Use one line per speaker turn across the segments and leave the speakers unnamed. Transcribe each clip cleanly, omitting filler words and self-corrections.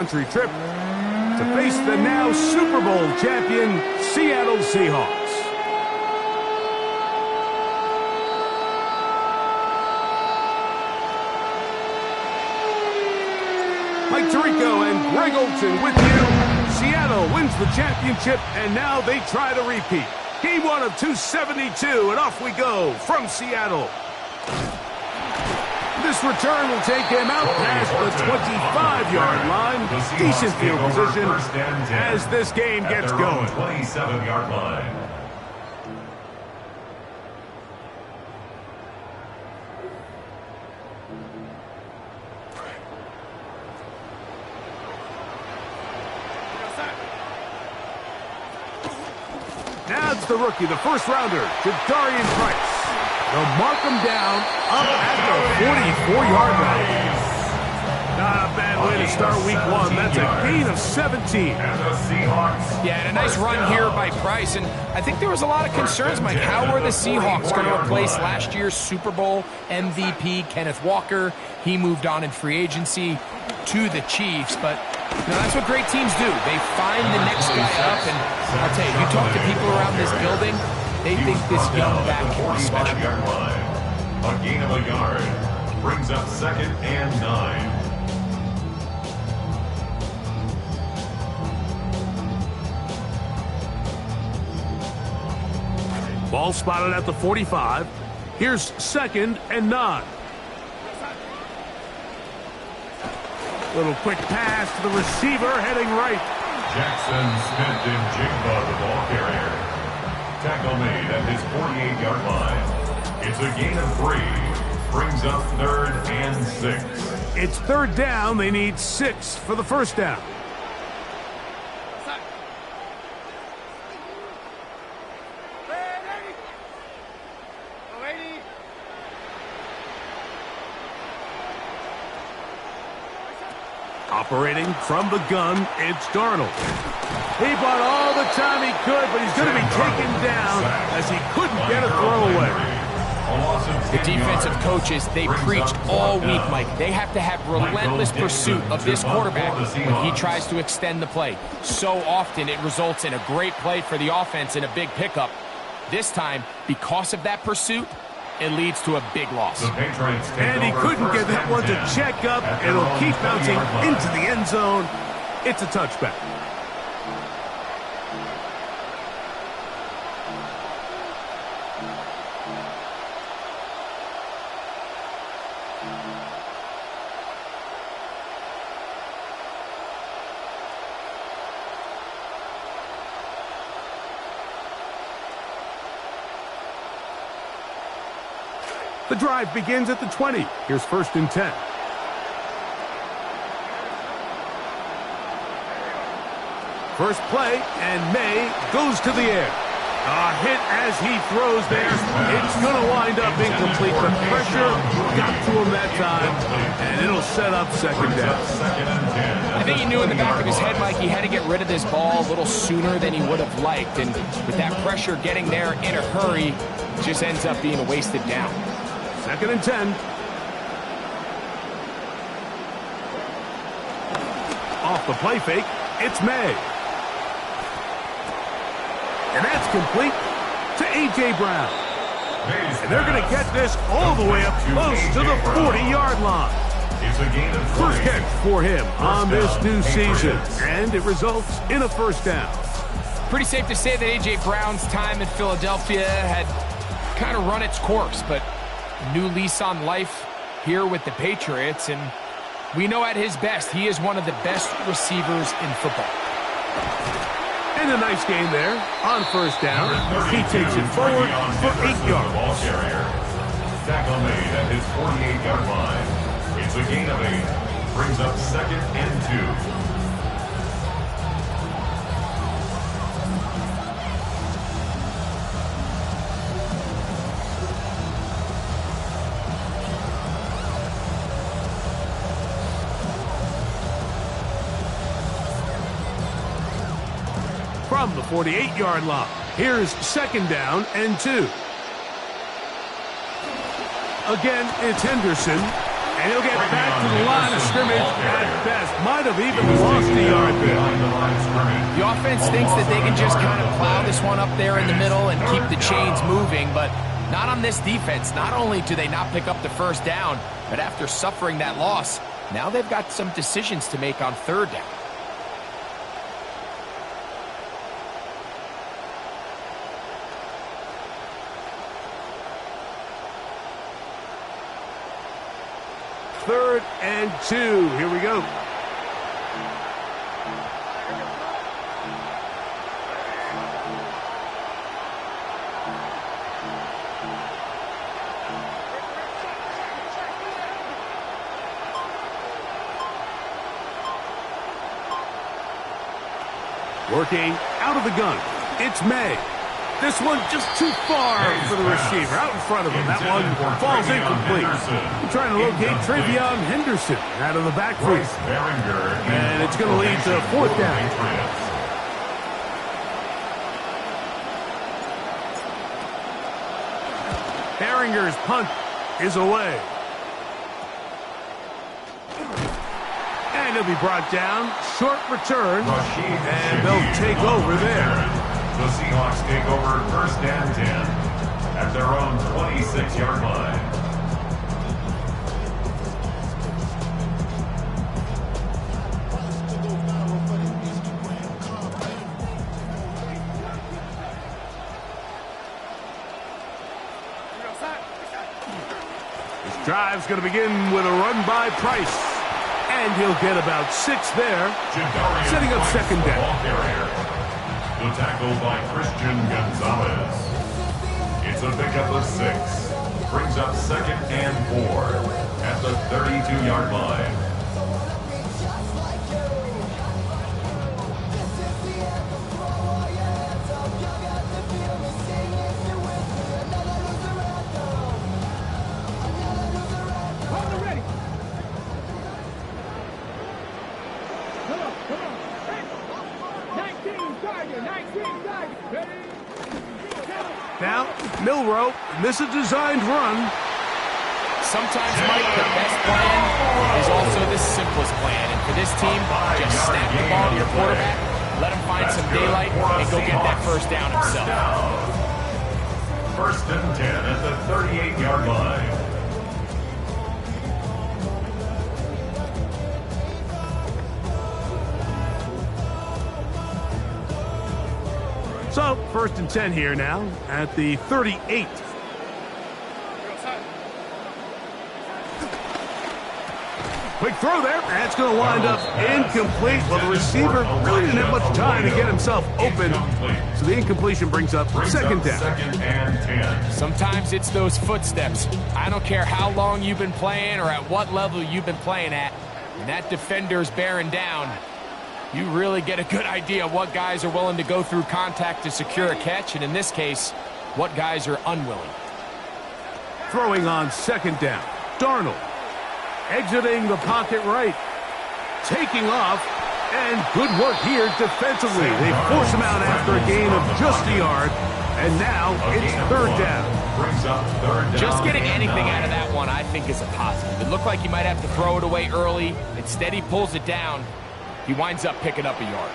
Country trip to face the now Super Bowl champion Seattle Seahawks. Mike Tirico and Greg Olson with you. Seattle wins the championship, and now they try to repeat. Game 1 of 272, and off we go from Seattle. This return will take him out past the 25-yard line. Decent field position as this game gets going.
27-yard line.
Now it's the rookie, the first rounder, Darian Price. They'll mark him down up at the 44-yard line. Not a bad way to start week 1. That's a gain of 17.
Yeah, and a nice run here by Price. And I think there was a lot of concerns, Mike. How were the Seahawks going to replace last year's Super Bowl MVP, Kenneth Walker? He moved on in free agency to the Chiefs. But that's what great teams do. They find the next guy up. And I'll tell you, you talk to people around this building, they think this young back can be special.
A gain of a yard brings up 2nd and 9.
Ball spotted at the 45. Here's 2nd and 9. Little quick pass to the receiver heading right.
Jackson Smith and Jigba, the ball carrier. Tackle made at his 48-yard line. It's a gain of 3. Brings up 3rd and 6.
It's 3rd down. They need 6 for the first down. Operating from the gun, it's Darnold. He bought all the time he could, but he's going to be taken down as he couldn't get a throw away.
The defensive coaches, they preached all week, Mike. They have to have relentless pursuit of this quarterback when he tries to extend the play. So often it results in a great play for the offense and a big pickup. This time, because of that pursuit, it leads to a big loss.
And he couldn't get that one to check up. It'll keep bouncing into the end zone. It's a touchback. The drive begins at the 20. Here's 1st and 10. First play, and May goes to the air. A hit as he throws there. It's going to wind up incomplete. The pressure got to him that time, and it'll set up 2nd down.
I think he knew in the back of his head, Mike, he had to get rid of this ball a little sooner than he would have liked. And with that pressure getting there in a hurry, it just ends up being a wasted down.
2nd and 10. Off the play fake, it's May. And that's complete to A.J. Brown. And they're going to get this all the way up close to the 40-yard line. First catch for him on this new season. And it results in a 1st down.
Pretty safe to say that A.J. Brown's time in Philadelphia had kind of run its course, but new lease on life here with the Patriots, and we know at his best, he is one of the best receivers in football.
And a nice game there on 1st down. He takes it forward for 8 yards.
Tackle made at his 48-yard line. It's a gain of 8. Brings up 2nd and 2.
From the 48-yard line, here's 2nd down and 2. Again, it's Henderson, And he'll get back to the line of scrimmage at best. Might have even lost a yard there.
The offense thinks that they can just kind of plow this one up there in the middle and keep the chains moving, but not on this defense. Not only do they not pick up the first down, but after suffering that loss, now they've got some decisions to make on third down.
Third and 2. Here we go. Working out of the gun. It's May. This one just too far for the receiver. Out in front of him. That one falls incomplete. We're trying to locate Travion Henderson out of the backfield. And it's going to lead to fourth down. Behringer's punt is away. And he'll be brought down. Short return. And they'll take over there.
The Seahawks take over first and 10 at their own 26-yard line.
This drive's going to begin with a run by Price. And he'll get about 6 there, setting up second down.
The tackle by Christian Gonzalez. It's a pickup of 6. Brings up second and 4 at the 32-yard line.
Now, Milrow, this is a designed run.
Sometimes, Mike, the best plan is also the simplest plan. And for this team, just snap the ball to your quarterback, let him find some daylight, and go get that first down himself.
First and 10 at the 38-yard line.
So, first and 10 here now at the 38. Quick throw there. That's going to wind up incomplete. Well, the receiver really didn't have much time to get himself open. So the incompletion brings up second down.
Second and 10.
Sometimes it's those footsteps. I don't care how long you've been playing or at what level you've been playing at. When that defender's bearing down, you really get a good idea of what guys are willing to go through contact to secure a catch, and in this case, what guys are unwilling.
Throwing on second down. Darnold exiting the pocket right. Taking off, and good work here defensively. They force him out after a gain of just a yard, and now it's third down.
Just getting anything out of that one, I think, is a positive. It looked like he might have to throw it away early. Instead, he pulls it down. He winds up picking up a yard.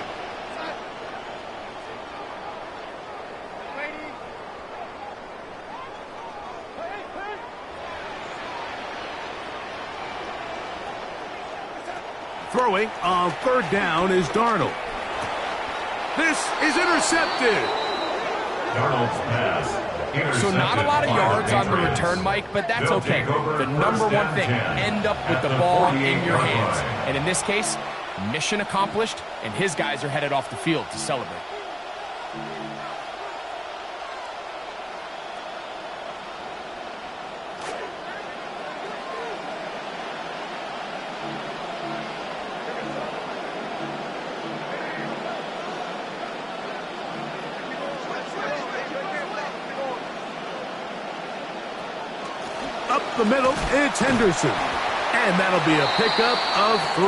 Throwing on third down is Darnold. This is intercepted.
Darnold's pass.
So not a lot of yards on the return, Mike, but that's okay. The number one thing, end up with the ball in your hands. And in this case, mission accomplished, and his guys are headed off the field to celebrate.
Up the middle, it's Henderson. And that'll be a pickup of 3.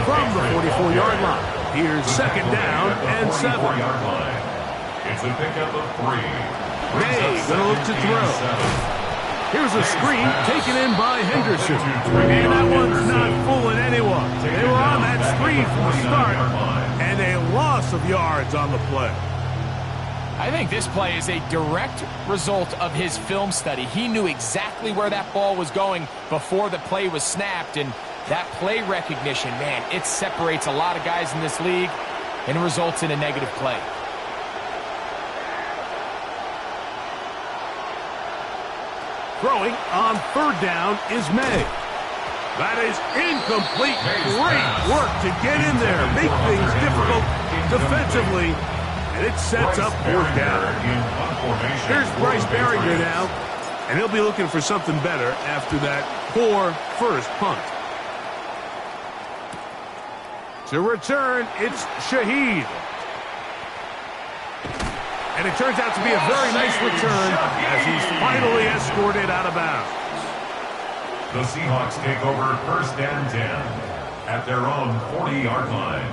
From the 44-yard line. Here's second down and 7.
It's a pickup of 3.
May going to look to throw. Here's a screen taken in by Henderson. And that one's not fooling anyone. They were on that screen from the start, and a loss of yards on the play.
I think this play is a direct result of his film study. He knew exactly where that ball was going before the play was snapped, and that play recognition, man, it separates a lot of guys in this league and results in a negative play.
Throwing on third down is May. That is incomplete. Great work to get in there, make things difficult defensively, and it sets up fourth down. Here's Bryce Barringer now, and he'll be looking for something better after that poor first punt. To return, it's Shaheed. And it turns out to be a very nice return as he's finally escorted out of bounds.
The Seahawks take over first and 10 at their own 40-yard line.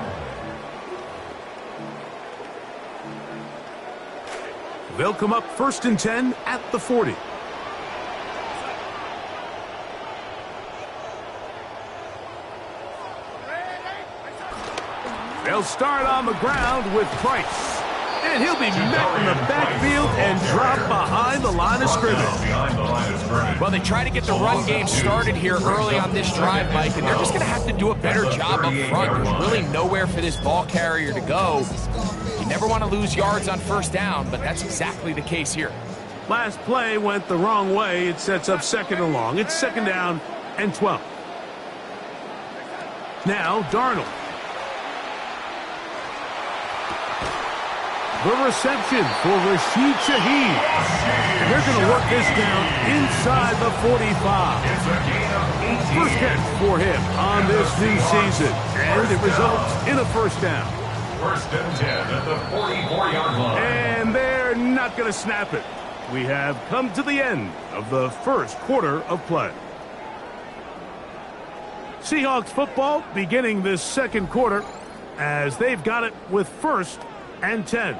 They'll come up first and 10 at the 40. They'll start on the ground with Price. And he'll be met in the backfield and dropped behind the line of scrimmage.
Well, they try to get the run game started here early on this drive, Mike, and they're just going to have to do a better job up front. There's really nowhere for this ball carrier to go. You never want to lose yards on first down, but that's exactly the case here.
Last play went the wrong way. It sets up second and long. It's second down and 12. Now, Darnold. The reception for Rashid Shaheed. And they're going to work this down inside the 45. First catch for him on this new season. And it results in a first down.
First and 10 at the 44-yard line.
And they're not going to snap it. We have come to the end of the first quarter of play. Seahawks football beginning this second quarter as they've got it with first and 10.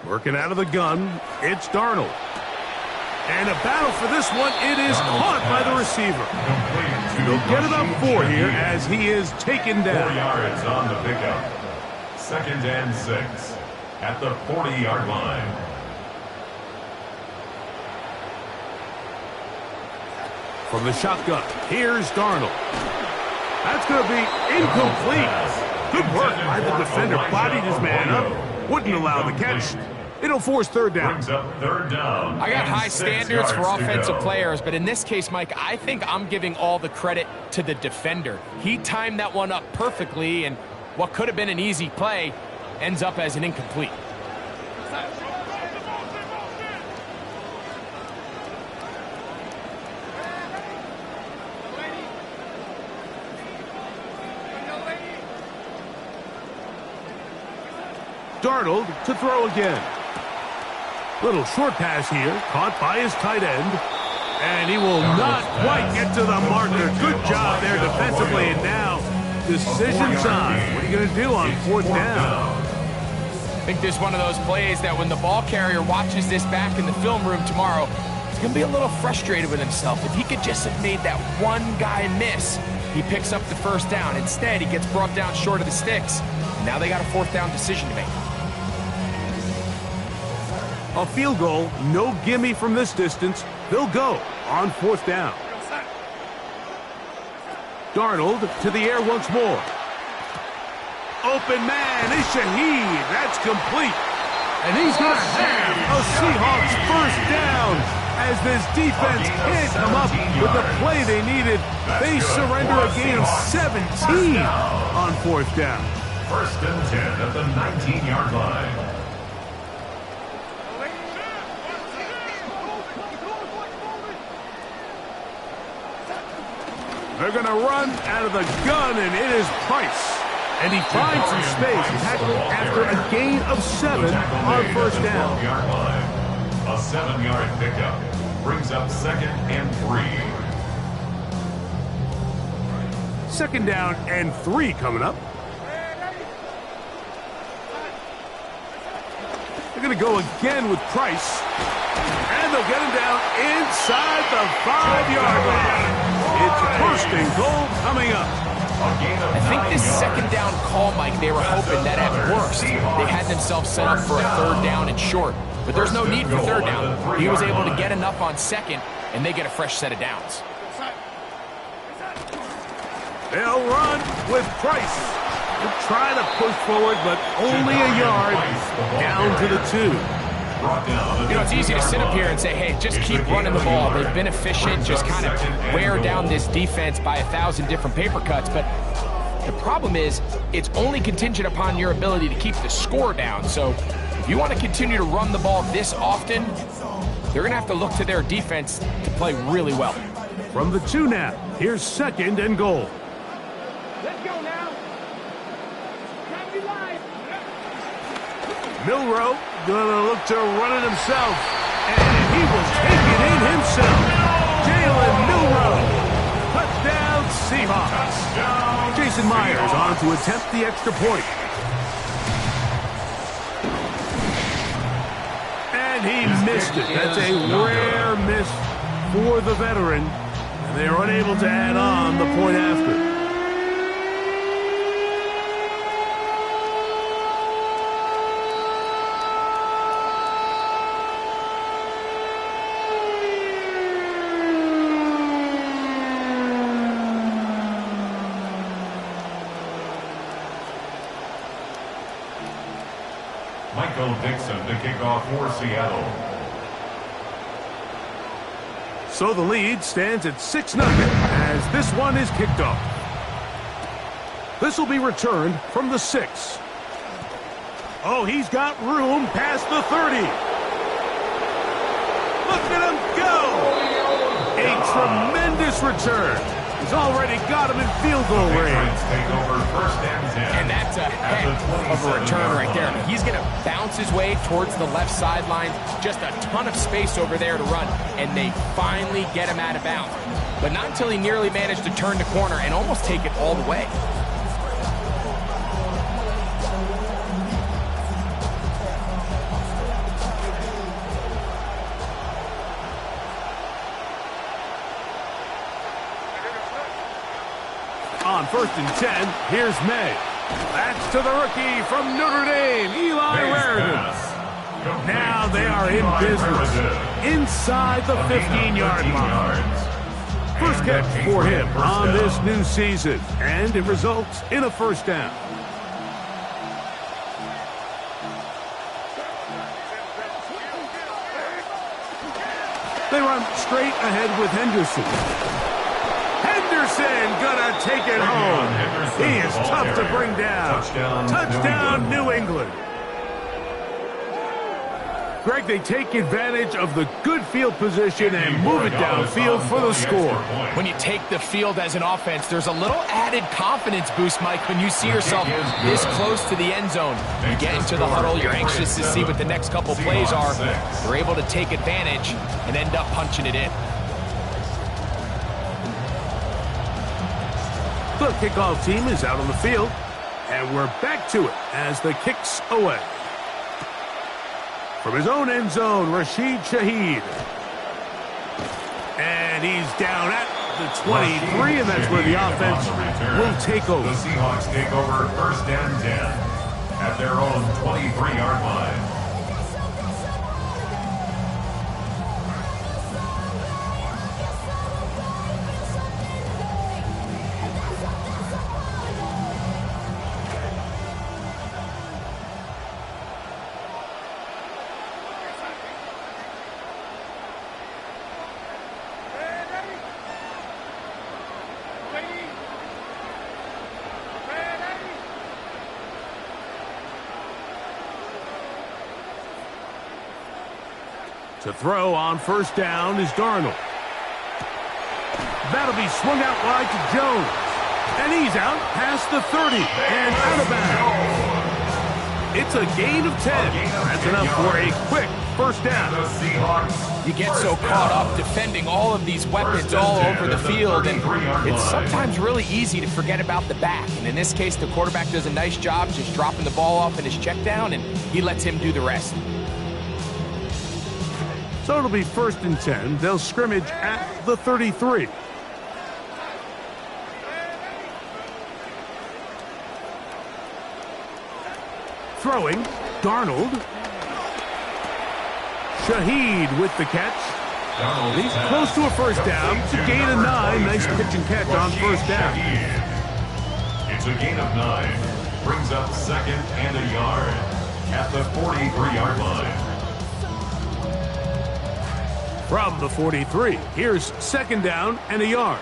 Working out of the gun, it's Darnold. And a battle for this one, it is caught by the receiver. He'll get about 4 here as he is taken down.
4 yards on the pickup. Second and 6 at the 40-yard line.
From the shotgun, here's Darnold. That's going to be incomplete. Good work by the defender. Bodied his man up. Wouldn't allow the catch. It'll force third down.
I
got high standards for offensive players, but in this case, Mike, I think I'm giving all the credit to the defender. He timed that one up perfectly, and what could have been an easy play ends up as an incomplete.
Darnold to throw again. Little short pass here, caught by his tight end. And he will not quite get to the marker. Good job there defensively. And now, decision time. What are you going to do on fourth down?
I think this is one of those plays that when the ball carrier watches this back in the film room tomorrow, he's going to be a little frustrated with himself. If he could just have made that one guy miss, he picks up the first down. Instead, he gets brought down short of the sticks. And now they got a fourth down decision to make.
A field goal, no gimme from this distance. They'll go on fourth down. Darnold to the air once more. Open man is Shaheed. That's complete. And he's going to have a Seahawks first down. As this defense can't come up with the play they needed, they surrender a gain of 17 on fourth down.
First and 10 at the 19-yard line.
They're going to run out of the gun, and it is Price. And he finds some space, tackling after a gain of 7 on first down.
A 7-yard pickup brings up 2nd and 3.
2nd down and 3 coming up. They're going to go again with Price. And they'll get him down inside the 5-yard line. It's 1st and goal coming up.
I think this 2nd down call, Mike, they were hoping that at worst they had themselves set up for a 3rd down and short. But there's no need for 3rd down. He was able to get enough on 2nd, and they get a fresh set of downs.
They'll run with Price. They're trying to push forward, but only a yard down to the 2.
You know, it's easy to sit up here and say, hey, just keep running the ball. They've been efficient, just kind of wear down this defense by 1,000 different paper cuts. But the problem is, it's only contingent upon your ability to keep the score down. So if you want to continue to run the ball this often, they're going to have to look to their defense to play really well.
From the 2 now, here's 2nd and goal.
Let's go now. Time to live.
Milroe gonna look to run it himself, and he will take it in himself. Jalen Milroe, touchdown Seahawks. Jason Myers on to attempt the extra point. And he missed it. That's a rare miss for the veteran, and they are unable to add on the point after.
Dixon to kick off for Seattle.
So the lead stands at 6-0 as this one is kicked off. This will be returned from the 6. Oh, he's got room past the 30. Look at him go! A tremendous return. He's already got him in field goal range.
And that's a heck of a return right there. He's going to bounce his way towards the left sideline. Just a ton of space over there to run. And they finally get him out of bounds. But not until he nearly managed to turn the corner and almost take it all the way.
On 1st and 10, here's May. That's to the rookie from Notre Dame, Eli Raridan. Now they are in business inside the 15-yard line. First catch for him on this new season, and it results in a 1st down. They run straight ahead with Henderson. Henderson gonna take it home. He is tough to bring down. Touchdown, New England. Greg, they take advantage of the good field position and move it downfield for the score.
When you take the field as an offense, there's a little added confidence boost, Mike, when you see yourself this close to the end zone. You get into the huddle, you're anxious to see what the next couple plays are. You're able to take advantage and end up punching it in.
The kickoff team is out on the field, and we're back to it as the kick's away. From his own end zone, Rashid Shaheed. And he's down at the 23, and that's where the offense will take over.
The Seahawks take over 1st and 10 at their own 23-yard line.
To throw on 1st down is Darnold. That'll be swung out wide to Jones. And he's out past the 30 and out of bounds. It's a gain of 10. That's enough for a quick first down.
You get so caught up defending all of these weapons all over the field, and it's sometimes really easy to forget about the back. And in this case, the quarterback does a nice job just dropping the ball off in his check down, and he lets him do the rest.
So it'll be 1st and 10. They'll scrimmage at the 33. Throwing, Darnold. Shaheed with the catch. He's close to a first down. It's a gain of 9. Nice pitch and catch on first down.
It's a gain of 9. Brings up 2nd and a yard at the 43-yard line.
From the 43, here's 2nd down and a yard.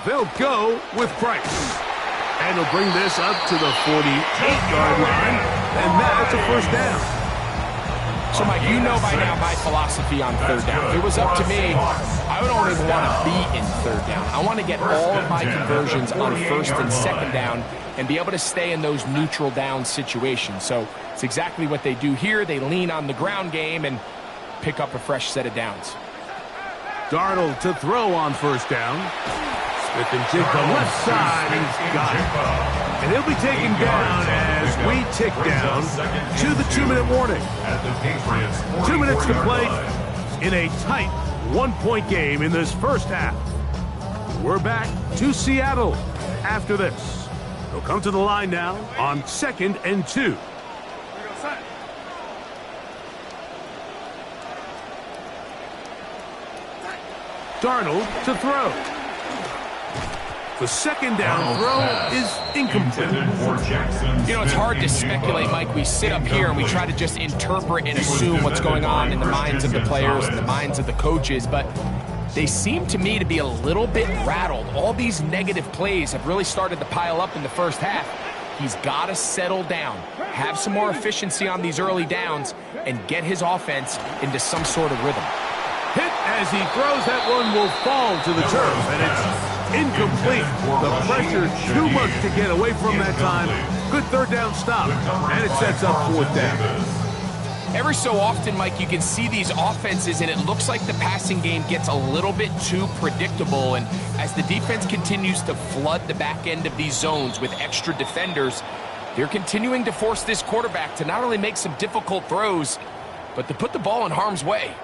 They'll go with Price. And he'll bring this up to the 48-yard line, and that's a first down.
So, Mike, you know by now my philosophy on 3rd down. If it was up to me, I don't even want to be in 3rd down. I want to get all of my conversions on 1st and 2nd down and be able to stay in those neutral down situations. So it's exactly what they do here. They lean on the ground game and pick up a fresh set of downs.
Darnold to throw on first down. Smith and Jigba left side, and he's got it. And he'll be taken down as we tick down to the 2-minute warning. 2 minutes to play in a tight 1-point game in this first half. We're back to Seattle after this. They'll come to the line now on 2nd and 2. Darnold to throw. The 2nd down throw is incomplete.
You know, it's hard to speculate, Mike. We sit up here and we try to just interpret and assume what's going on in the minds of the players and the minds of the coaches, but they seem to me to be a little bit rattled. All these negative plays have really started to pile up in the first half. He's got to settle down, have some more efficiency on these early downs, and get his offense into some sort of rhythm.
Hit as he throws, that one will fall to the turf, and it's incomplete. The pressure too much to get away from that time. Good 3rd down stop, and it sets up 4th down.
Every so often, Mike, you can see these offenses, and it looks like the passing game gets a little bit too predictable. And as the defense continues to flood the back end of these zones with extra defenders, they're continuing to force this quarterback to not only make some difficult throws, but to put the ball in harm's way.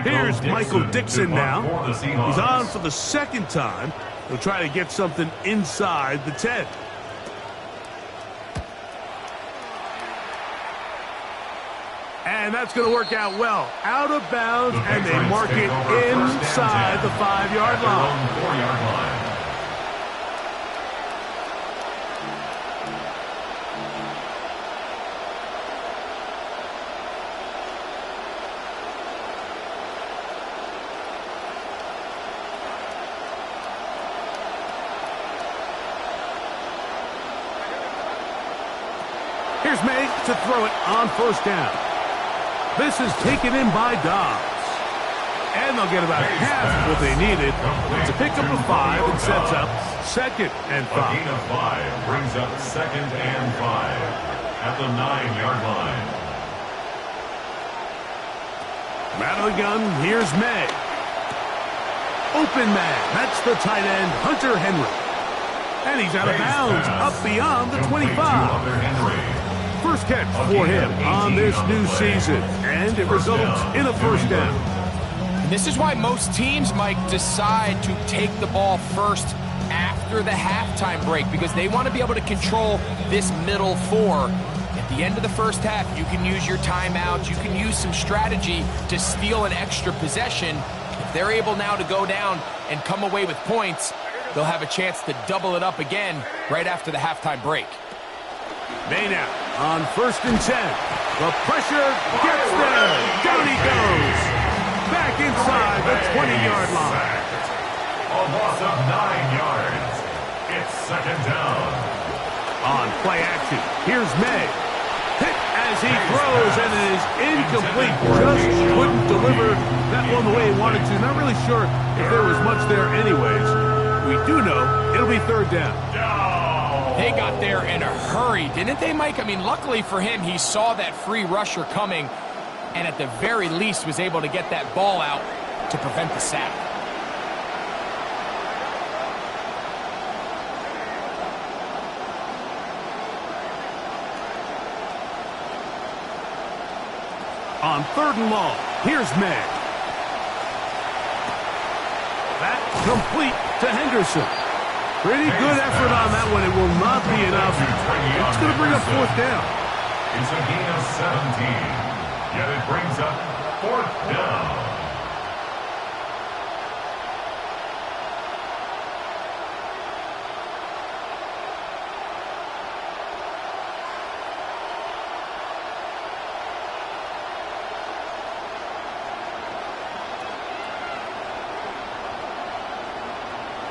Here's Michael Dixon now. He's on for the 2nd time. He'll try to get something inside the 10. And that's going to work out well. Out of bounds, and they mark it inside the 5-yard line. Here's May to throw it on first down. This is taken in by Dobbs. And they'll get about half of what they needed to pick up a 5 and sets up 2nd and 5.
A gain of 5 brings up 2nd and 5 at the 9-yard line.
Out of the gun, here's May. Open man, that's the tight end, Hunter Henry. And he's out of bounds, up beyond the 25. First catch for him on this new season, and it results in a first down.
And this is why most teams, Mike, decide to take the ball first after the halftime break, because they want to be able to control this middle 4. At the end of the first half, you can use your timeout, you can use some strategy to steal an extra possession. If they're able now to go down and come away with points, they'll have a chance to double it up again right after the halftime break.
May now on 1st and 10. The pressure gets there. Down he goes. Back inside the 20-yard line.
A loss of 9 yards. It's second down.
On play action, here's May. Hit as he throws, and it is incomplete. Just couldn't deliver that one the way he wanted to. Not really sure if there was much there anyways. We do know it'll be third down.
They got there in a hurry, didn't they, Mike? I mean, luckily for him, he saw that free rusher coming, and at the very least was able to get that ball out to prevent the sack.
On third and long, here's May. That complete to Henderson. Pretty good effort on that one. It will not be enough. It's going to bring up fourth down.
It's a gain of 17. Yet it brings up fourth down.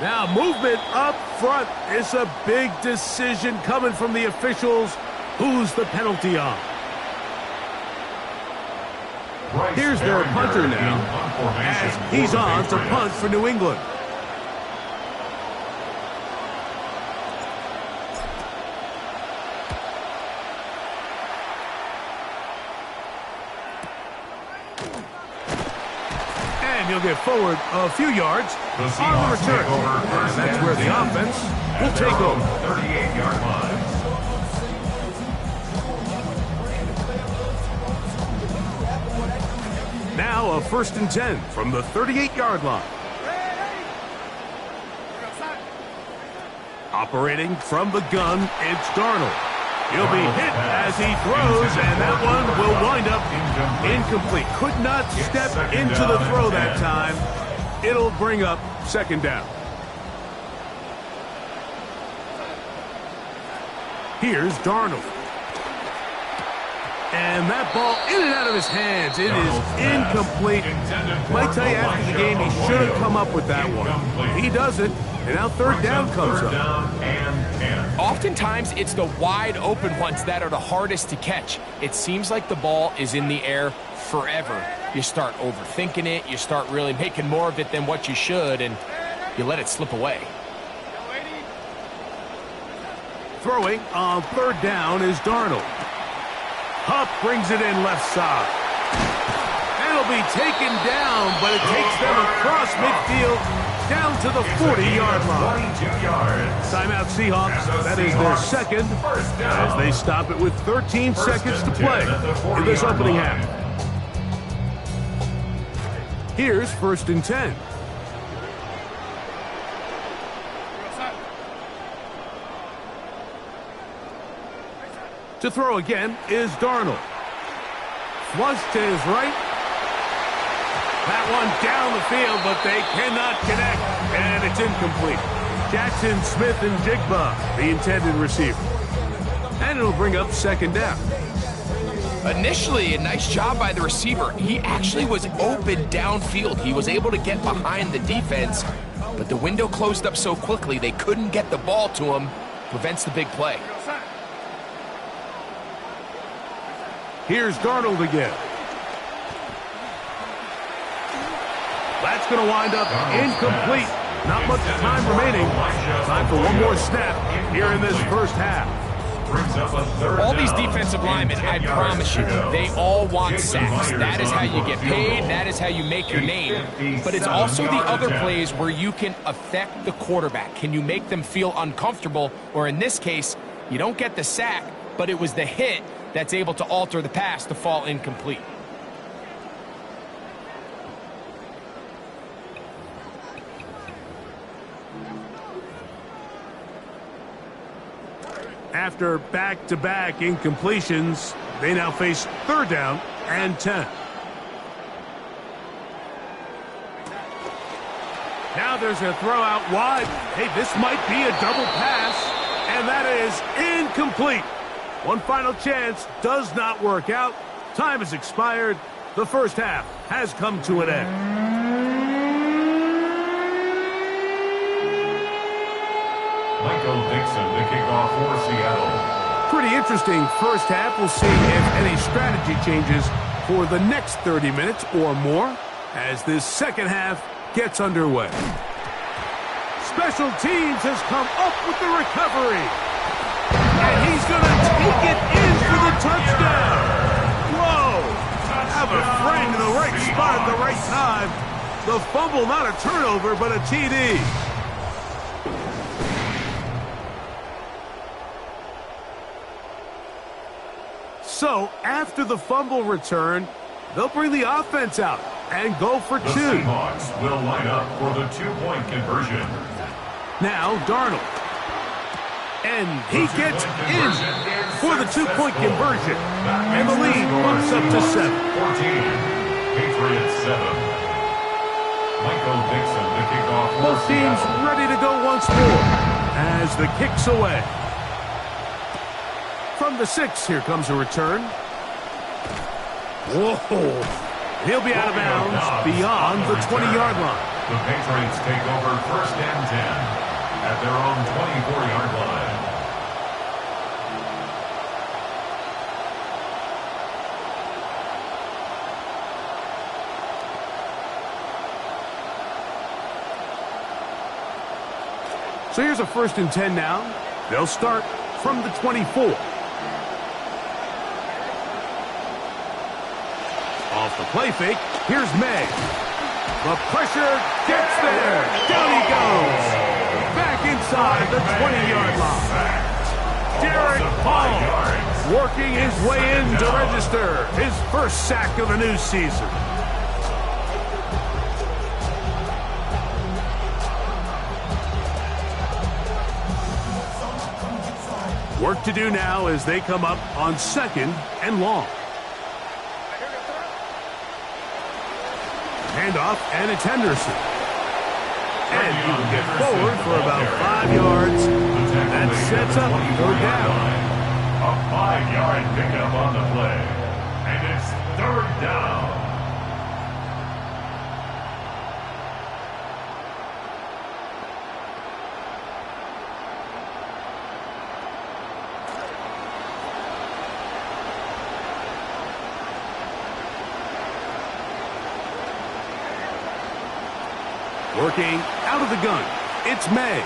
Now, movement up front is a big decision coming from the officials. Who's the penalty on? Here's their punter now, as he's on to punt for New England. And he'll get forward a few yards on the return. And that's where the offense will take over.
38-yard line.
Now a 1st and 10 from the 38-yard line. Operating from the gun, it's Darnold. He'll be hit as he throws, and that one will wind up incomplete. Could not step into the throw that time. It'll bring up second down. Here's Darnold. And that ball in and out of his hands. It is incomplete. Might tell you after the game he should have come up with that one. He doesn't, and now third down comes up.
Oftentimes, it's the wide open ones that are the hardest to catch. It seems like the ball is in the air forever. You start overthinking it. You start really making more of it than what you should, and you let it slip away.
Throwing on third down is Darnold. Huff brings it in left side. And it'll be taken down, but it takes them across midfield down to the 40-yard line.
22 yards.
Timeout Seahawks. That is their second as they stop it with 13 seconds to play in this opening half. Here's 1st and 10. To throw again is Darnold. Flush to his right. That one down the field, but they cannot connect, and it's incomplete. Jackson, Smith, and Jigba, the intended receiver. And it'll bring up second down.
Initially, a nice job by the receiver. He actually was open downfield. He was able to get behind the defense, but the window closed up so quickly they couldn't get the ball to him. Prevents the big play.
Here's Darnold again. That's going to wind up incomplete. Not much time remaining. Time for one more snap here in this first half.
All these defensive linemen, I promise you, they all want sacks. That is how you get paid. That is how you make your name. But it's also the other plays where you can affect the quarterback. Can you make them feel uncomfortable? Or in this case, you don't get the sack, but it was the hit that's able to alter the pass to fall incomplete.
After back-to-back incompletions, they now face third down and 10. Now there's a throw out wide. Hey, this might be a double pass, and that is incomplete. One final chance does not work out. Time has expired. The first half has come to an end.
Michael Dixon to kick off for Seattle.
Pretty interesting first half. We'll see if any strategy changes for the next 30 minutes or more as this second half gets underway. Special teams has come up with the recovery. And he's going to take it in for the touchdown. Whoa! Have a friend in the right spot at the right time. The fumble, not a turnover, but a TD. So, after the fumble return, they'll bring the offense out and go for two.
The Seahawks will line up for the two-point conversion.
Now, Darnold. And he gets in for the two-point conversion. And the lead bumps up to 7.
14. Patriots 7. Michael Dixon to kick off for
Both teams
Seattle.
ready to go once more as the kick's away. From the 6, here comes a return. Whoa. He'll be out of bounds beyond the 20-yard line.
The Patriots take over first and 10 at their own 24-yard line.
So here's a first and 10 now. They'll start from the 24. Off the play fake, here's May. The pressure gets there. Down he goes. Back inside the 20-yard line. Derek Hall working his way in to register his first sack of the new season. Work to do now as they come up on second and long. Handoff, and it's Henderson. And he will get forward for about 5 yards. That sets up third down.
A 5-yard pickup on the play. And it's third down.
Working out of the gun, it's May.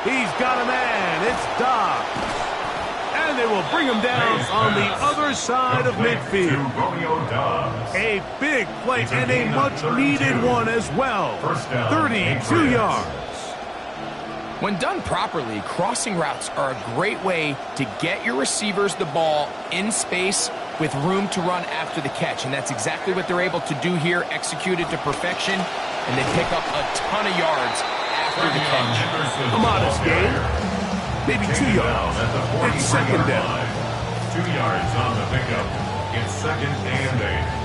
He's got a man, it's Dobb. And they will bring him down on the other side of midfield. A big play and a much-needed one as well. 32 yards.
When done properly, crossing routes are a great way to get your receivers the ball in space with room to run after the catch. And that's exactly what they're able to do here, executed to perfection. And they pick up a ton of yards after the catch.
A modest gain. Maybe 2 yards. It's second down.
2 yards on the pickup. It's second and 8.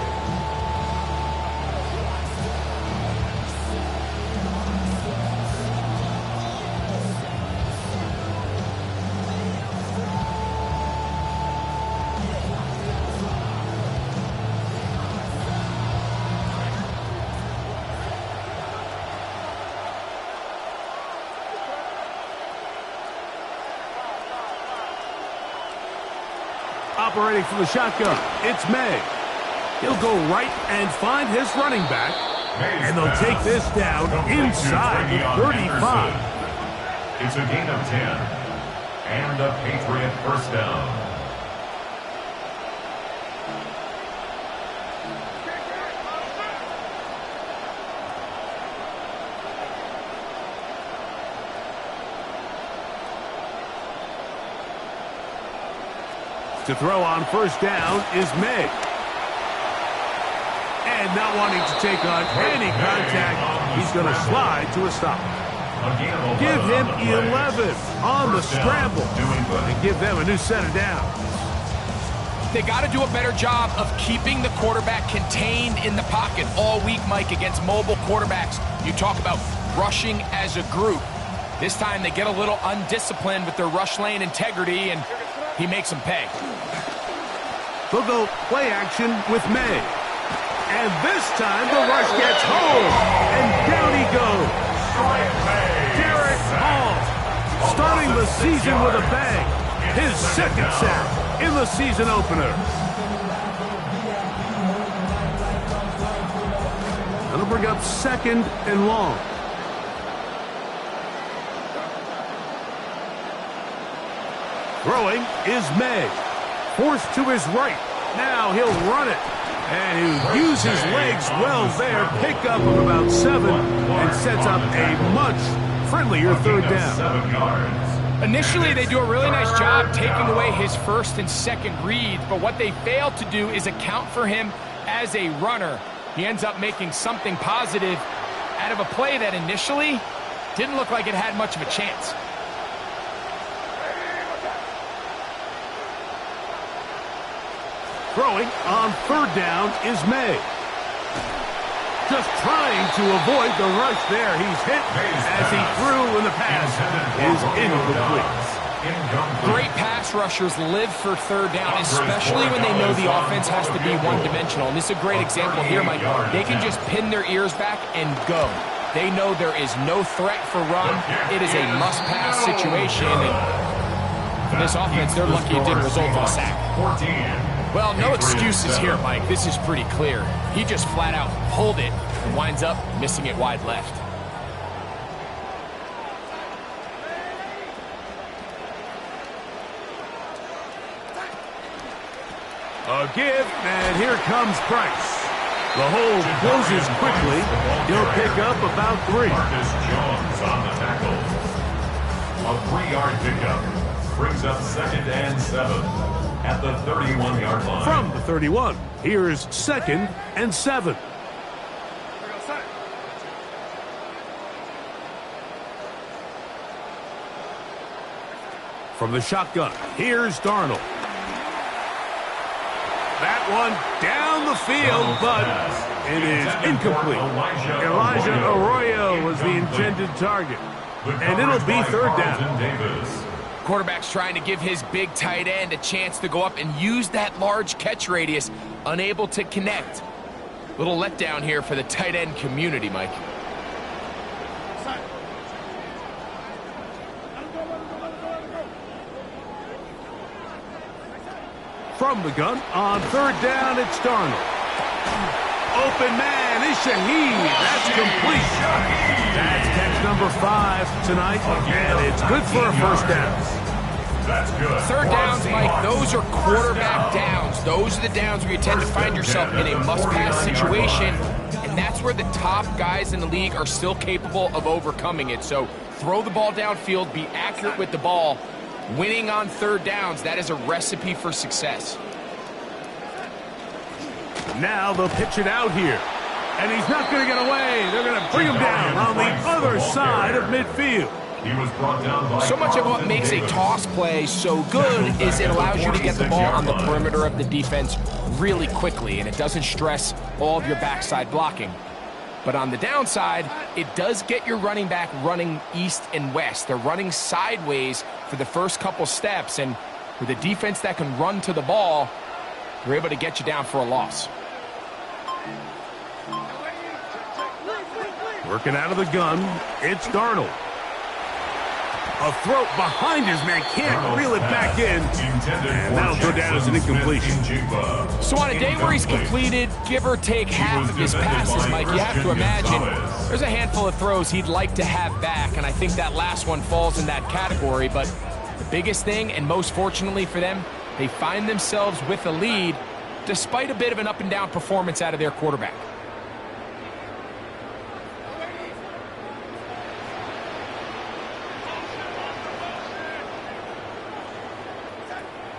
Operating from the shotgun, it's May. He'll go right and find his running back, and they'll take this down inside the 35.
It's a gain of 10, and a Patriot first down.
To throw on first down is May. And not wanting to take on any contact, he's going to slide to a stop. Give him 11 on the scramble and give them a new set of downs.
They got to do a better job of keeping the quarterback contained in the pocket all week, Mike, against mobile quarterbacks. You talk about rushing as a group. This time they get a little undisciplined with their rush lane integrity, and he makes them pay.
They'll go play action with May. And this time the rush gets home. And down he goes. Derek Hall starting the season with a bang. His second sack in the season opener. That'll bring up 2nd and long. Throwing is May. Forced to his right. Now he'll run it. And he'll use his legs well there. Pickup of about 7 and sets up a much friendlier 3rd down.
7 yards.
Initially, they do a really nice job taking away his 1st and 2nd reads, but what they fail to do is account for him as a runner. He ends up making something positive out of a play that initially didn't look like it had much of a chance.
Throwing on 3rd down is May. Just trying to avoid the rush there. He's hit as he threw, and the pass is incomplete.
Great pass rushers live for 3rd down, especially when they know the offense has to be one-dimensional. And this is a great example here, Mike. They can just pin their ears back and go. They know there is no threat for run. It is a must-pass situation. And this offense, they're lucky it didn't result in a sack. Well, no excuses here, Mike. This is pretty clear. He just flat out pulled it and winds up missing it wide left.
A give, and here comes Price. The hold closes quickly. He'll pick up about 3.
Marcus Jones on the tackle. A 3-yard pickup brings up 2nd and 7 at the 31-yard line.
From the 31, here's 2nd and 7. From the shotgun, here's Darnold. That one down the field, but it is incomplete. Elijah Arroyo was the intended target, and it'll be 3rd down.
Quarterback's trying to give his big tight end a chance to go up and use that large catch radius, unable to connect. Little letdown here for the tight end community, Mike.
From the gun, on 3rd down, it's Darnold. Open man is Shaheed. That's complete. That's catch number 5 tonight, and it's good for a 1st down.
That's good.
3rd downs, Mike, those are quarterback downs. Those are the downs where you tend to find yourself in a must-pass situation, and that's where the top guys in the league are still capable of overcoming it. So throw the ball downfield, be accurate with the ball. Winning on 3rd downs, that is a recipe for success.
Now they'll pitch it out here. And he's not going to get away. They're going to bring him down on the other side of midfield.
He was brought down by
so much of what makes a toss play so good is it allows you to get the ball on the perimeter of the defense really quickly, and it doesn't stress all of your backside blocking. But on the downside, it does get your running back running east and west. They're running sideways for the first couple steps, and with a defense that can run to the ball, they're able to get you down for a loss.
Working out of the gun, it's Darnold. A throw behind his man, can't reel it back in, and that'll go down as an incompletion.
So on a day where he's completed, give or take half of his passes, Mike, you have to imagine there's a handful of throws he'd like to have back, and I think that last one falls in that category. But the biggest thing, and most fortunately for them, they find themselves with a lead despite a bit of an up-and-down performance out of their quarterback.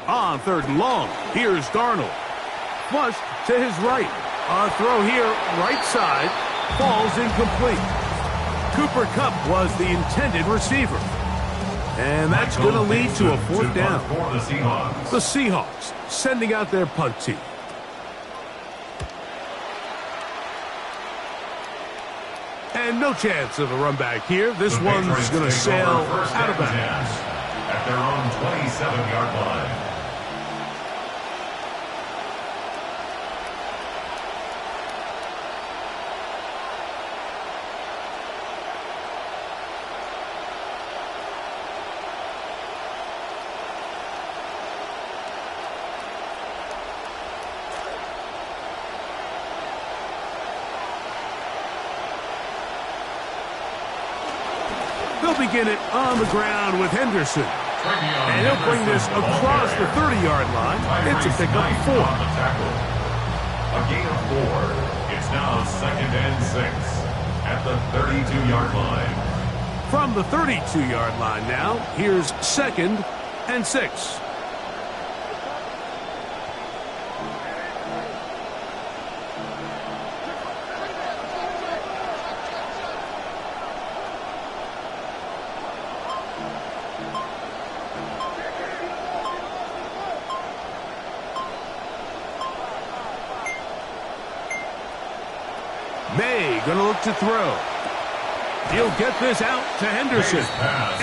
On 3rd and long, here's Darnold. Flushed to his right. A throw here, right side, falls incomplete. Cooper Kupp was the intended receiver. And that's going to lead to a 4th down. The Seahawks sending out their punt team. And no chance of a run back here. This one's going to sail out of bounds.
At their own 27-yard line.
They'll begin it on the ground with Henderson. And he'll bring this across the 30-yard line. It's a pickup of 4.
A gain of 4. It's now 2nd and 6 at the 32-yard line.
From the 32-yard line now, here's 2nd and 6. May gonna look to throw. He'll get this out to Henderson.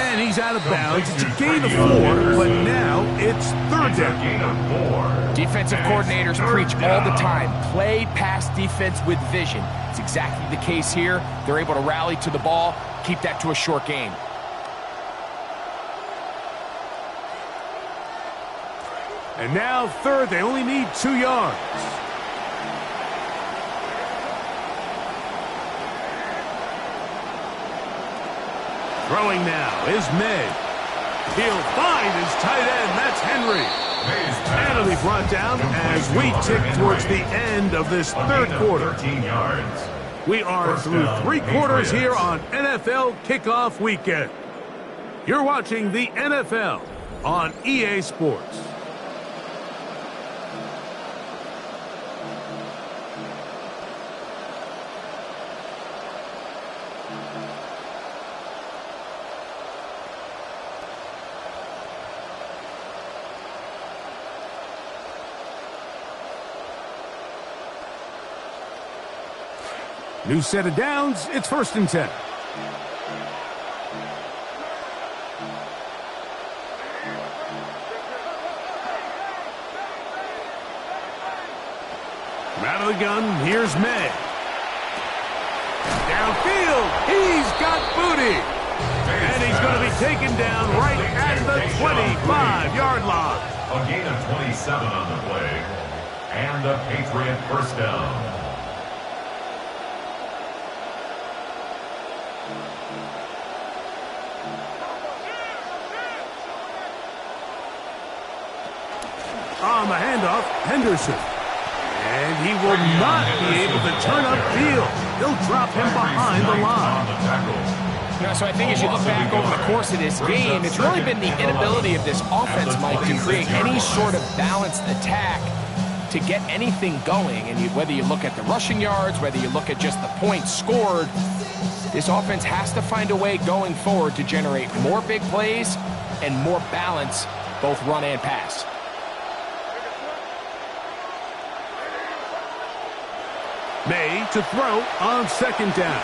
And he's out of bounds. It's a gain of 4, but now it's 3rd down.
Defensive coordinators preach all the time. Play pass defense with vision. It's exactly the case here. They're able to rally to the ball, keep that to a short game.
And now 3rd, they only need 2 yards. Throwing now is May. He'll find his tight end. That's Henry. And he'll be brought down as we tick towards the end of this 3rd quarter. We are through 3 quarters here on NFL Kickoff Weekend. You're watching the NFL on EA Sports. New set of downs. It's 1st and 10. From out of the gun, here's May. Downfield, he's got booty. And he's going to be taken down right at the 25-yard line.
A gain of 27 on the play. And a Patriot 1st down.
On the handoff, Henderson. And he will not be able to turn upfield. He'll drop him behind the line.
So I think as you look back over the course of this game, it's really been the inability of this offense, Mike, to create any sort of balanced attack to get anything going. And whether you look at the rushing yards, whether you look at just the points scored, this offense has to find a way going forward to generate more big plays and more balance, both run and pass.
May to throw on 2nd down.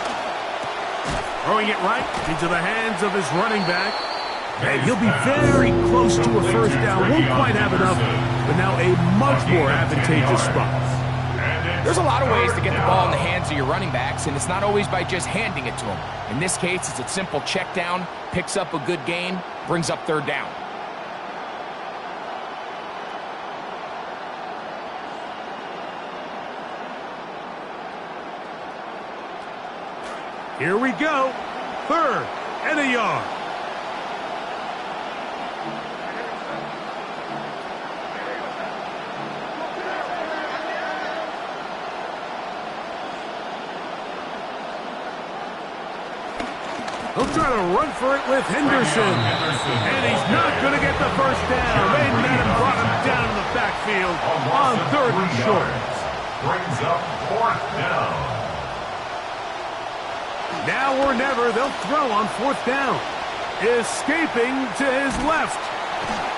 Throwing it right into the hands of his running back. And he'll be very close to a 1st down. Won't quite have enough, but now a much more advantageous spot.
There's a lot of ways to get the ball in the hands of your running backs, and it's not always by just handing it to them. In this case, it's a simple check down, picks up a good gain, brings up 3rd down.
Here we go. 3rd and a yard. He'll try to run for it with Henderson. And he's not going to get the 1st down. They met him, brought him down to the backfield on 3rd and short.
Brings up 4th down.
Now or never, they'll throw on 4th down. Escaping to his left.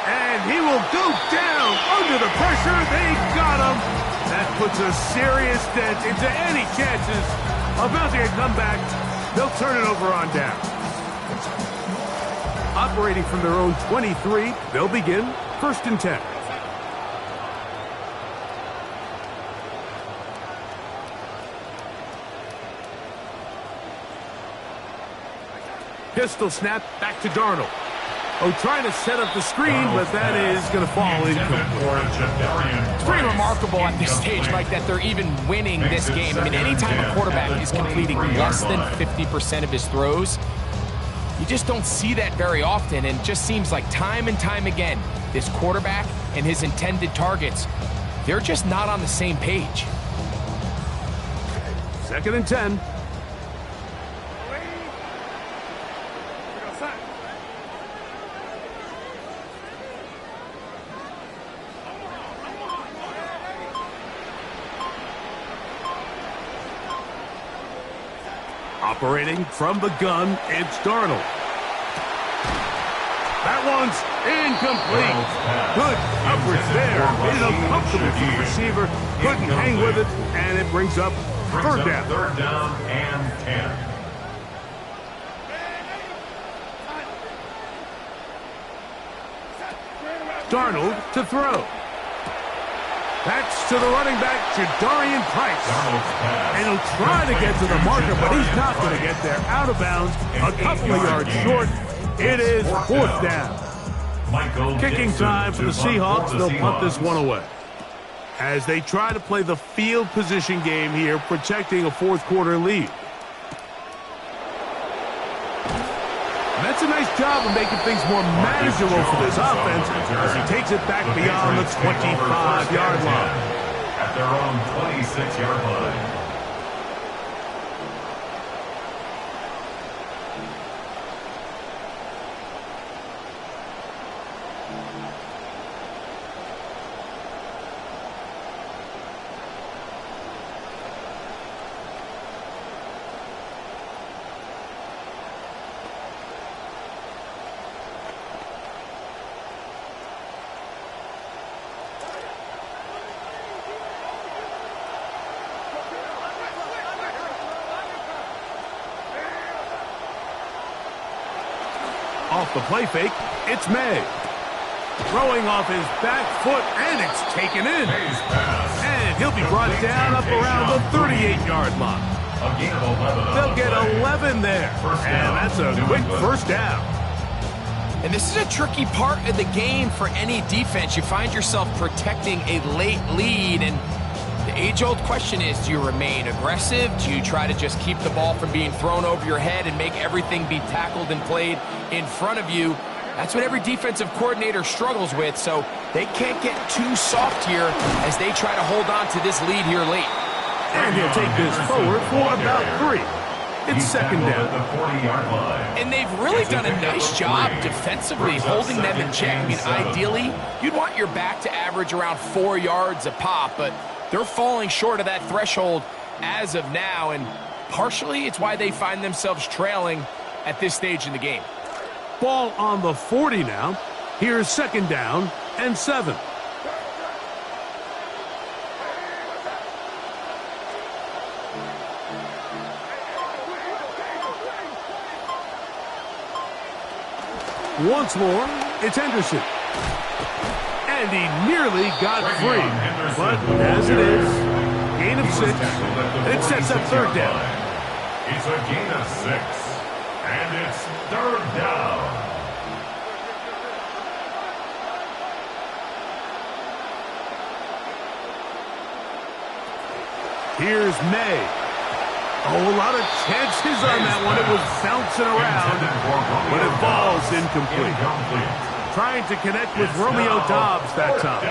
And he will go down under the pressure. They got him. That puts a serious dent into any chances of mounting a comeback. They'll turn it over on down. Operating from their own 23, they'll begin 1st and 10. Pistol snap back to Darnold. Oh, trying to set up the screen, but that is going to fall incomplete.
It's pretty remarkable at this stage, Mike, that they're even winning this game. I mean, anytime a quarterback is completing less than 50% of his throws, You just don't see that very often, and it just seems like time and time again, this quarterback and his intended targets, they're just not on the same page.
2nd and 10. Operating from the gun, it's Darnold. That one's incomplete. Good coverage there. Made it uncomfortable for the receiver. Couldn't hang with it, and it brings up 3rd down.
3rd down and 10.
Darnold to throw. That's to the running back, Jadarian Price. And he'll try to get to the marker, but he's not going to get there. Out of bounds, a couple of yards short. It is 4th down. Kicking time for the Seahawks. They'll punt this one away. As they try to play the field position game here, protecting a 4th quarter lead. And that's a nice job of making things more manageable for this offense as he takes it back beyond the 25-yard line.
At their own 26-yard line.
Off the play fake, it's May. Throwing off his back foot, and it's taken in. And he'll be brought down up around the 38-yard line. They'll get 11 there, and that's a quick 1st down.
And this is a tricky part of the game for any defense. You find yourself protecting a late lead, and the age-old question is, do you remain aggressive? Do you try to just keep the ball from being thrown over your head and make everything be tackled and played in front of you? That's what every defensive coordinator struggles with, so they can't get too soft here as they try to hold on to this lead here late.
And he'll take this forward for about 3. It's 2nd down.
And they've really done a nice job defensively holding them in check. I mean, ideally, you'd want your back to average around 4 yards a pop, but they're falling short of that threshold as of now, and partially it's why they find themselves trailing at this stage in the game.
Ball on the 40 now. Here's 2nd down and 7. Once more, it's Henderson. And he nearly got free. But as it is, gain of 6. It sets up 3rd down.
It's a gain of 6. And it's 3rd down.
Here's May. Oh, a lot of chances on that one. It was bouncing around, but it falls incomplete. Trying to connect with Romeo Doubs that time.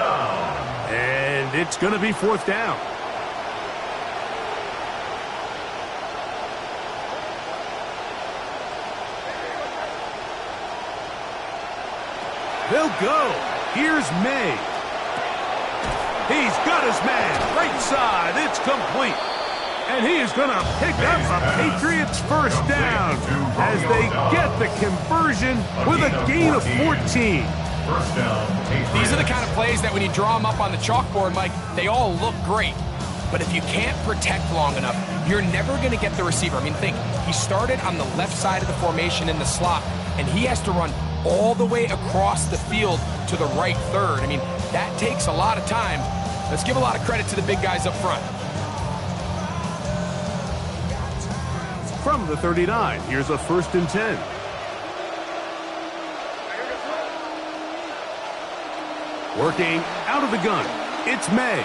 And it's going to be 4th down. They'll go. Here's May. He's got his man. Right side. It's complete. And he is going to pick up a Patriots 1st down as they get the conversion with a gain of 14.
These are the kind of plays that when you draw them up on the chalkboard, Mike, they all look great. But if you can't protect long enough, you're never going to get the receiver. I mean, think, he started on the left side of the formation in the slot, and he has to run all the way across the field to the right third. I mean, that takes a lot of time. Let's give a lot of credit to the big guys up front.
From the 39, here's a 1st and 10. Working out of the gun, it's May.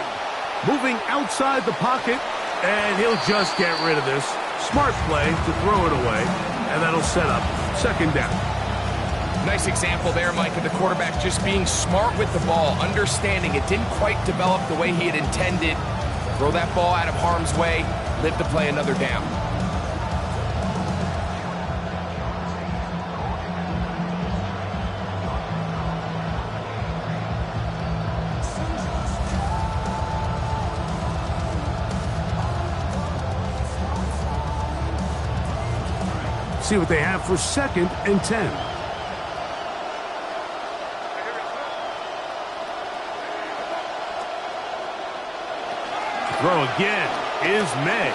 Moving outside the pocket, and he'll just get rid of this. Smart play to throw it away, and that'll set up second down.
Nice example there, Mike, of the quarterback just being smart with the ball, understanding it didn't quite develop the way he had intended. Throw that ball out of harm's way, live to play another down.
See what they have for 2nd and 10. Throw again is May.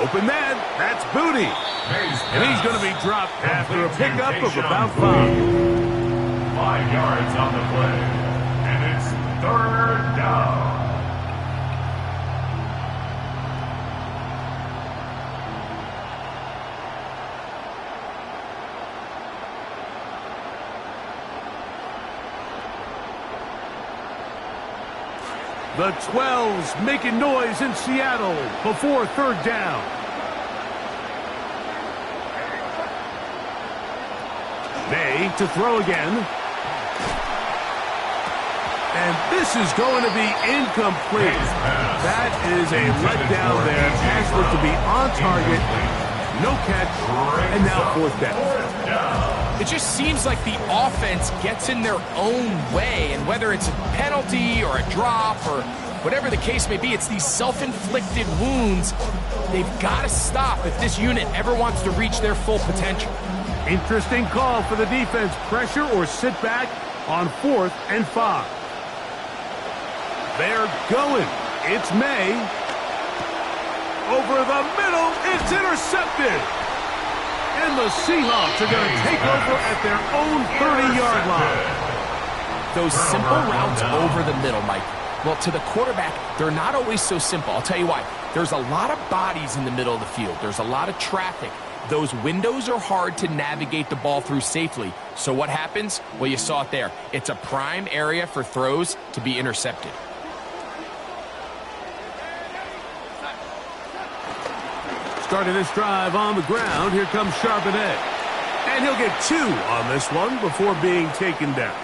Open man, that's Booty. And he's going to be dropped after a pickup of about 5.
5 yards on the play. And it's 3rd down.
The 12's making noise in Seattle before 3rd down. May to throw again. And this is going to be incomplete. That is a letdown there. Pass looked to be on target. No catch. And now 4th down.
It just seems like the offense gets in their own way, and whether it's a penalty or a drop or whatever the case may be, it's these self-inflicted wounds. They've got to stop if this unit ever wants to reach their full potential.
Interesting call for the defense. Pressure or sit back on 4th and 5. They're going. It's May. Over the middle. It's intercepted. And the Seahawks are going to take over at their own 30-yard line.
Those simple routes over the middle, Mike. Well, to the quarterback, they're not always so simple. I'll tell you why. There's a lot of bodies in the middle of the field. There's a lot of traffic. Those windows are hard to navigate the ball through safely. So what happens? Well, you saw it there. It's a prime area for throws to be intercepted.
Starting this drive on the ground, here comes Charbonnet. And he'll get 2 on this one before being taken down.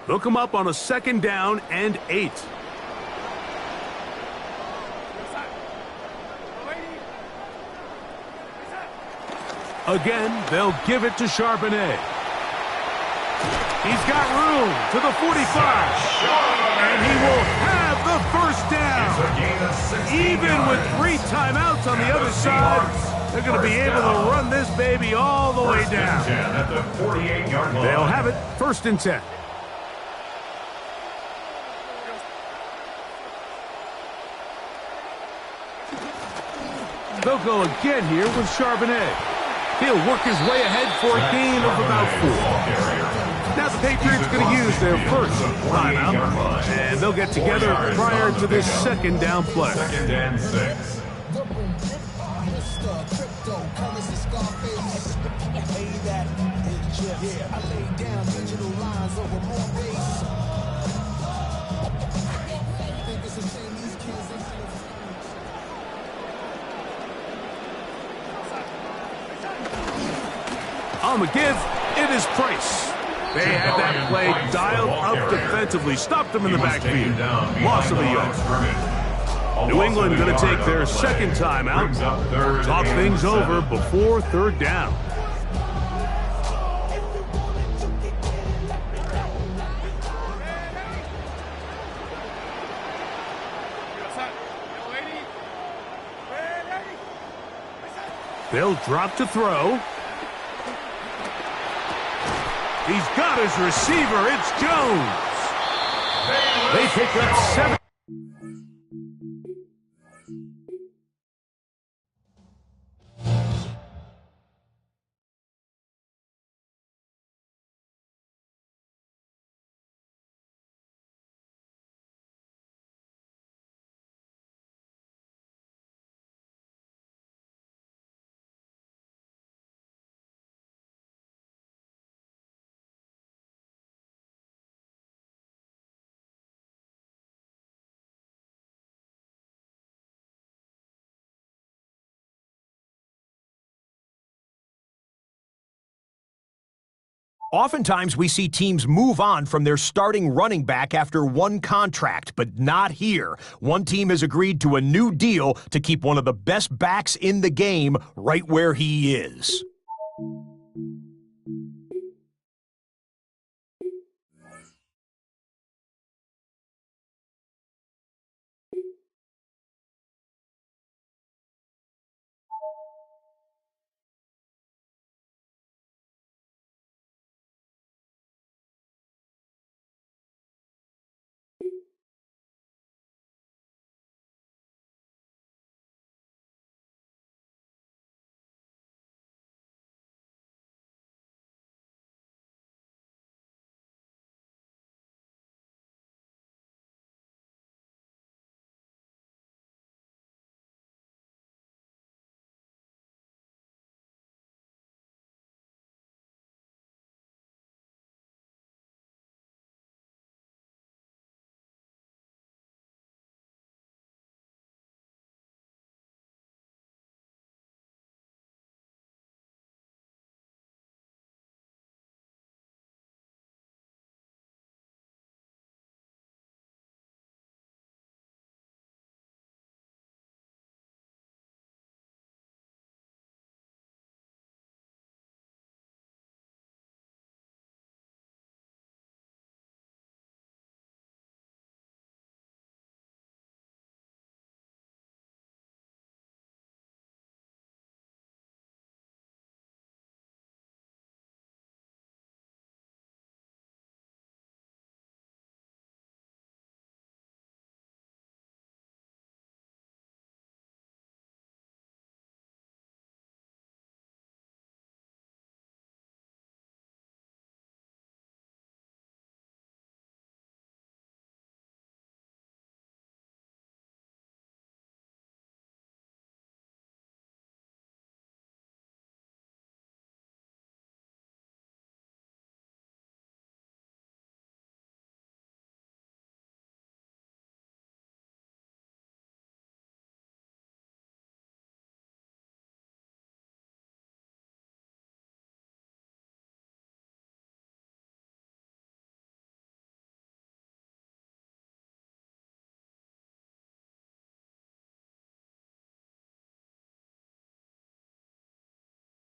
They'll come up on a 2nd down and 8. Again, they'll give it to Charbonnet. He's got room to the 45. And he will have the 1st down. Even with 3 timeouts on the other side, they're going to be able to run this baby all the way down. They'll have it 1st and 10. They'll go again here with Charbonnet. He'll work his way ahead for a gain of about 4. Now the Patriots are going to use their 1st timeout, and they'll get together prior to this 2nd down play.
2nd and 6.
On the give, it is Price. They had that play dialed up defensively, stopped them in the backfield. Loss of a yard. New England going to take their 2nd timeout. Talk things over before 3rd down. They'll drop to throw. He's got his receiver. It's Jones. They pick up 7. Oftentimes, we see teams move on from their starting running back after one contract, but not here. One team has agreed to a new deal to keep one of the best backs in the game right where he is.